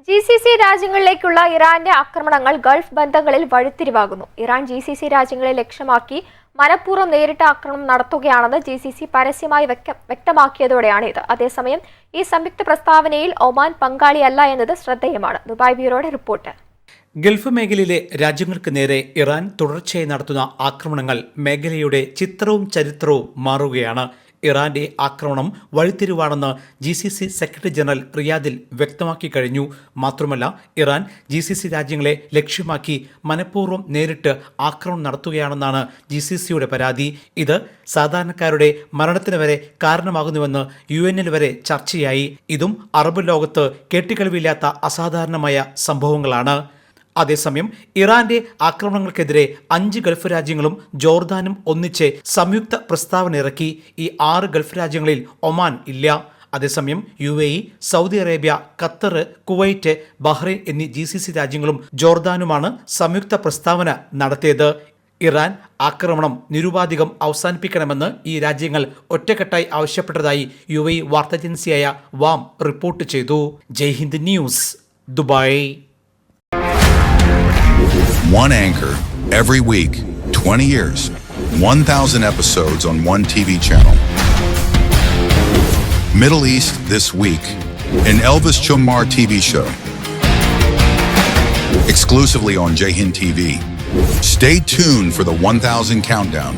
GCC രാജ്യങ്ങളിലേക്കുള്ള ഇറാന്റെ ആക്രമണങ്ങൾ Gulf ബന്ധങ്ങളിൽ വഴിത്തിരിവാകുന്നു. ഇറാൻ GCC രാജ്യങ്ങളെ ലക്ഷ്യമാക്കി മനഃപൂർവ്വം നേരിട്ട് ആക്രമണം നടത്തുകയാണെന്ന് GCC പരസ്യമായി വ്യക്തമാക്കിയതോടെയാണ് ഇത്. അതേസമയം ഈ സംയുക്ത പ്രസ്താവനയിൽ ഒമാൻ പങ്കാളിയല്ല എന്നത് ശ്രദ്ധേയമാണ്. Dubai ബ്യൂറോയുടെ report. ഗൾഫ് മേഖലയിലെ രാജ്യങ്ങൾക്ക് നേരെ ഇറാൻ തുടർച്ചയായി നടത്തുന്ന ആക്രമണങ്ങൾ മേഖലയുടെ ചിത്രവും ചരിത്രവും മാറുകയാണ്. ഇറാന്റെ ആക്രമണം വഴിത്തിരിവാണെന്ന് GCC സെക്രട്ടറി ജനറൽ റിയാദിൽ വ്യക്തമാക്കി കഴിഞ്ഞു. മാത്രമല്ല, ഇറാൻ GCC രാജ്യങ്ങളെ ലക്ഷ്യമാക്കി മനഃപൂർവ്വം നേരിട്ട് ആക്രമണം നടത്തുകയാണെന്നാണ് GCCയുടെ പരാതി. ഇത് സാധാരണക്കാരുടെ മരണത്തിന് വരെ കാരണമാകുന്നുവെന്ന് UN വരെ ചർച്ചയായി. ഇതും അറബ് ലോകത്ത് കേട്ടുകേൾവിയില്ലാത്ത അസാധാരണമായ സംഭവങ്ങളാണ്. അതേസമയം ഇറാന്റെ ആക്രമണങ്ങൾക്കെതിരെ 5 ഗൾഫ് രാജ്യങ്ങളും ജോർദാനും ഒന്നിച്ച് സംയുക്ത പ്രസ്താവന ഇറക്കി. ഈ 6 ഗൾഫ് രാജ്യങ്ങളിൽ ഒമാൻ ഇല്ല. അതേസമയം UAE, Saudi Arabia, Qatar, Kuwait, Bahrain എന്നീ GCC രാജ്യങ്ങളും ജോർദാനുമാണ് സംയുക്ത പ്രസ്താവന നടത്തിയത്. ഇറാൻ ആക്രമണം നിരുപാധികം അവസാനിപ്പിക്കണമെന്ന് ഈ രാജ്യങ്ങൾ ഒറ്റക്കെട്ടായി ആവശ്യപ്പെട്ടതായി UAE വാർത്താ ഏജൻസിയായ വാം റിപ്പോർട്ട് ചെയ്തു. Jai Hind news, Dubai. One anchor, every week, 20 years, 1,000 episodes on one TV channel. Middle East This Week, an Elvis Chumar TV show. Exclusively on Jai Hind TV. Stay tuned for the 1,000 countdown.